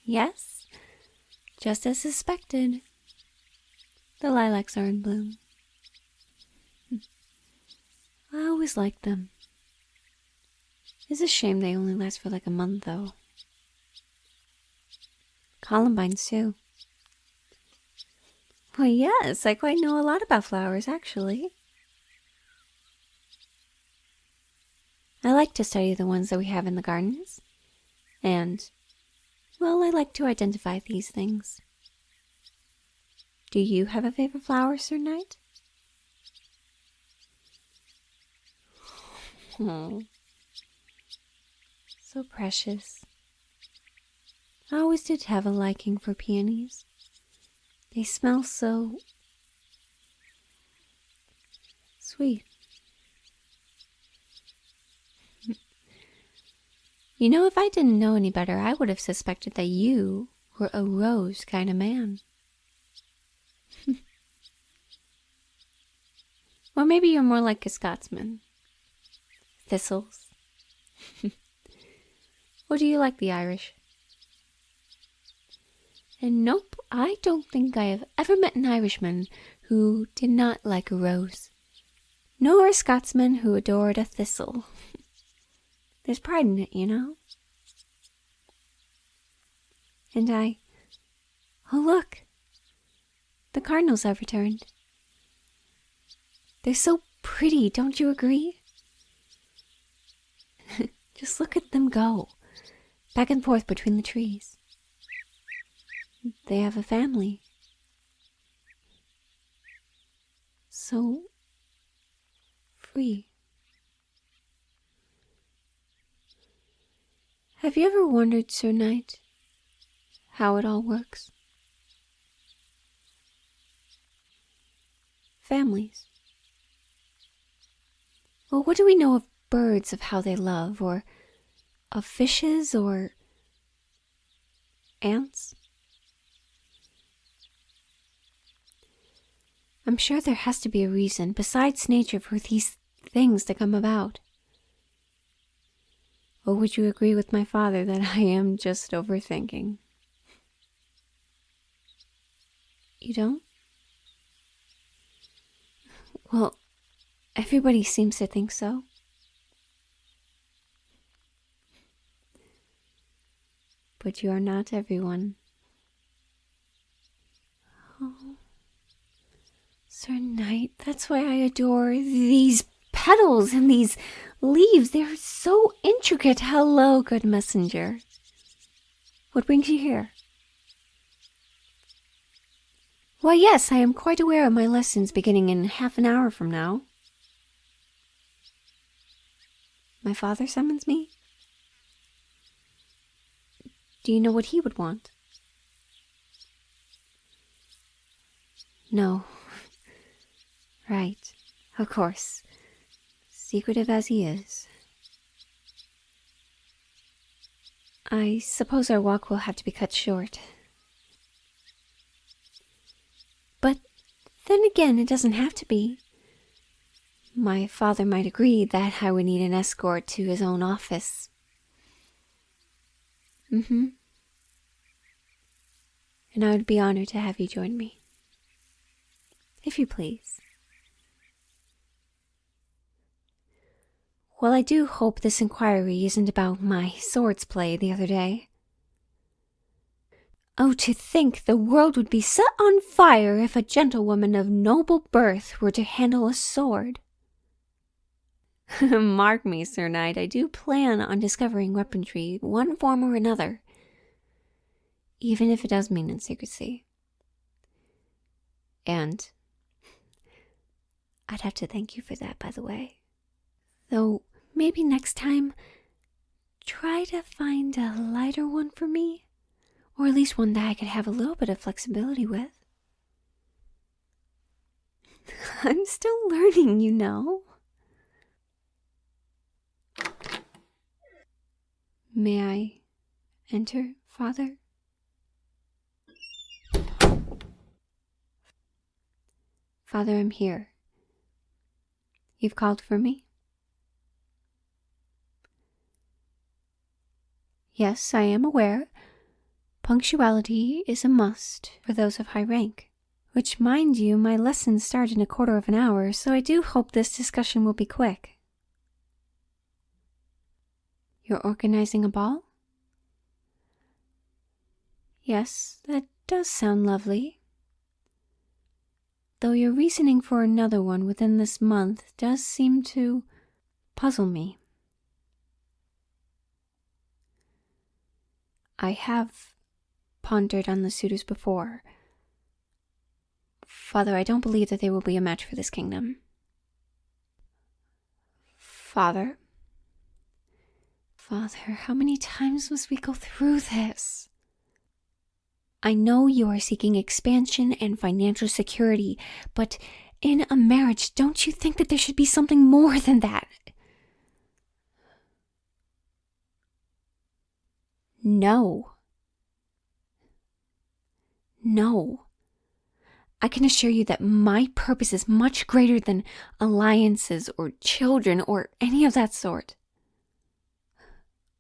Yes, just as suspected. The lilacs are in bloom. I always liked them. It's a shame they only last for like a month, though. Columbines, too. Well, yes, I quite know a lot about flowers, actually. I like to study the ones that we have in the gardens. And, well, I like to identify these things. Do you have a favorite flower, Sir Knight? Oh, so precious. I always did have a liking for peonies. They smell so sweet. You know, if I didn't know any better, I would have suspected that you were a rose kind of man. Or maybe you're more like a Scotsman. Thistles. Or do you like the Irish? And nope, I don't think I have ever met an Irishman who did not like a rose. Nor a Scotsman who adored a thistle. There's pride in it, you know? And oh look! The cardinals have returned. They're so pretty, don't you agree? Just look at them go, back and forth between the trees. They have a family. So free. Have you ever wondered, Sir Knight, how it all works? Families. Well, what do we know of birds, of how they love, or of fishes, or ants? I'm sure there has to be a reason, besides nature, for these things to come about. Or would you agree with my father that I am just overthinking? You don't? Well, everybody seems to think so. But you are not everyone. Oh, Sir Knight, that's why I adore these petals and these leaves. They're so intricate. Hello, good messenger. What brings you here? Why, yes, I am quite aware of my lessons beginning in half an hour from now. My father summons me? Do you know what he would want? No. Right. Of course. Secretive as he is. I suppose our walk will have to be cut short. But then again, it doesn't have to be. My father might agree that I would need an escort to his own office. And I would be honored to have you join me. If you please. Well, I do hope this inquiry isn't about my swords play the other day. Oh, to think the world would be set on fire if a gentlewoman of noble birth were to handle a sword. Mark me, Sir Knight, I do plan on discovering weaponry, one form or another. Even if it does mean in secrecy. And I'd have to thank you for that, by the way. Though, maybe next time, try to find a lighter one for me. Or at least one that I could have a little bit of flexibility with. I'm still learning, you know. May I enter, Father? Father, I'm here. You've called for me? Yes, I am aware. Punctuality is a must for those of high rank. Which, mind you, my lessons start in a quarter of an hour, so I do hope this discussion will be quick. You're organizing a ball? Yes, that does sound lovely. Though your reasoning for another one within this month does seem to puzzle me. I have pondered on the suitors before. Father, I don't believe that they will be a match for this kingdom. Father, how many times must we go through this? I know you are seeking expansion and financial security, but in a marriage, don't you think that there should be something more than that? No. I can assure you that my purpose is much greater than alliances or children or any of that sort.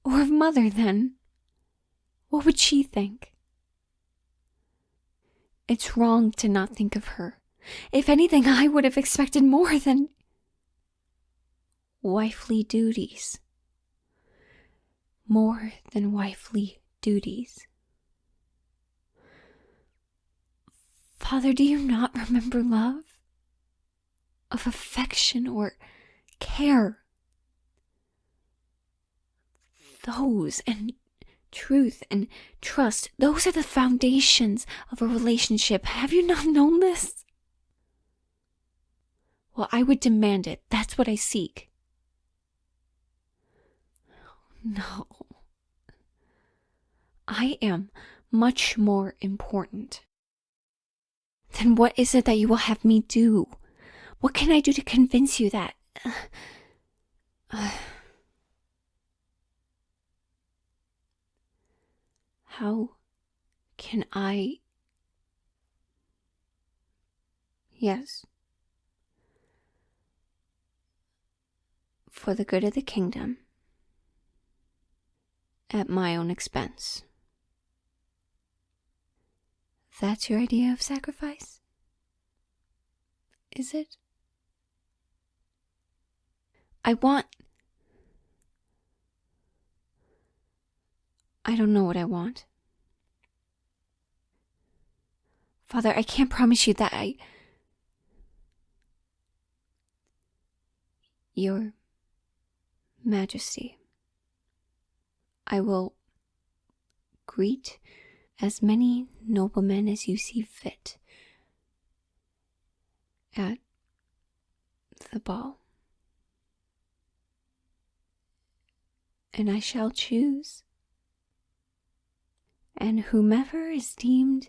Or of Mother, then. What would she think? It's wrong to not think of her. If anything, I would have expected more than wifely duties. More than wifely duties. Father, do you not remember love? Of affection or care? Those, and truth and trust, those are the foundations of a relationship. Have you not known this? Well, I would demand it. That's what I seek. No. I am much more important. Then what is it that you will have me do? What can I do to convince you that... How can I... Yes. For the good of the kingdom. At my own expense. That's your idea of sacrifice? Is it? I don't know what I want. Father, I can't promise you that Your Majesty, I will greet as many noblemen as you see fit at the ball. And I shall choose, and whomever is deemed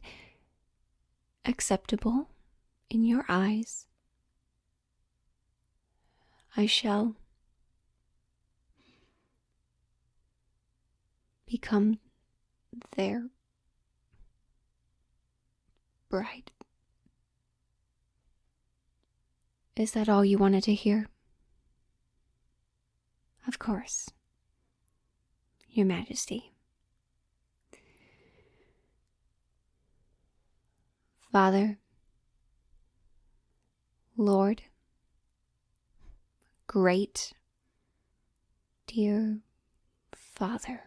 acceptable in your eyes, I shall become their bride. Is that all you wanted to hear? Of course, Your Majesty. Father, Lord, great, dear Father.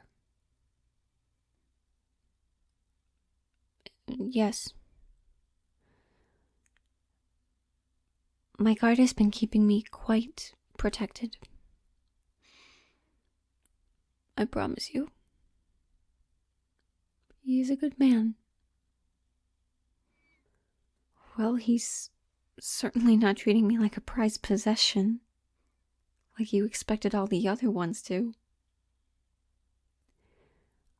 Yes. My guard has been keeping me quite protected. I promise you. He's a good man. Well, he's certainly not treating me like a prized possession, like you expected all the other ones to.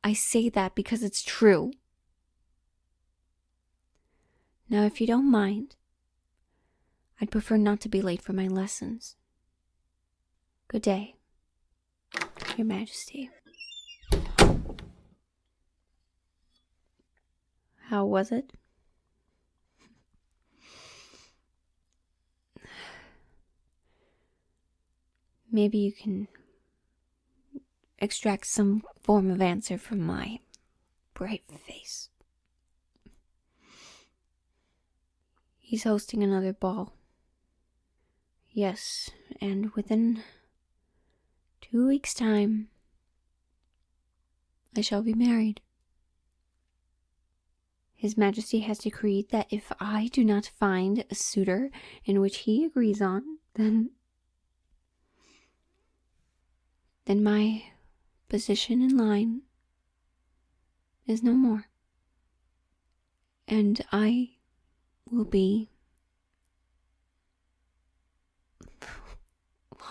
I say that because it's true. Now, if you don't mind, I'd prefer not to be late for my lessons. Good day, Your Majesty. How was it? Maybe you can extract some form of answer from my bright face. He's hosting another ball. Yes, and within 2 weeks' time, I shall be married. His Majesty has decreed that if I do not find a suitor in which he agrees on, then my position in line is no more. And I will be...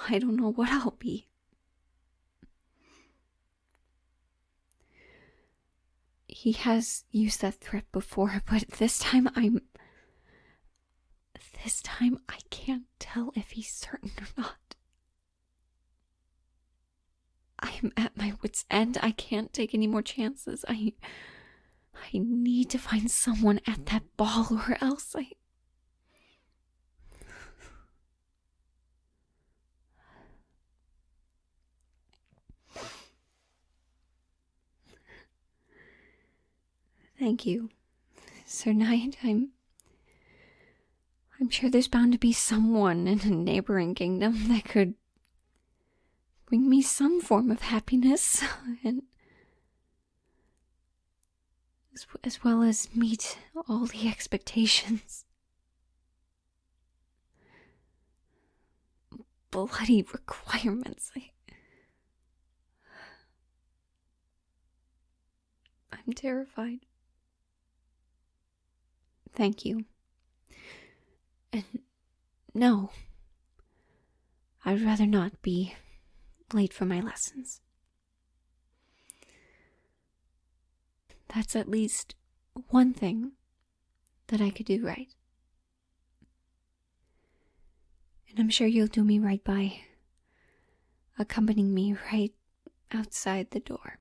I don't know what I'll be. He has used that threat before, but this time I can't tell if he's certain or not. I am at my wit's end. I can't take any more chances. I need to find someone at that ball, or else Thank you, Sir Knight. I'm sure there's bound to be someone in a neighboring kingdom that could bring me some form of happiness, and as well as meet all the expectations. Bloody requirements. I'm terrified. Thank you. And no, I'd rather not be late for my lessons. That's at least one thing that I could do right. And I'm sure you'll do me right by accompanying me right outside the door.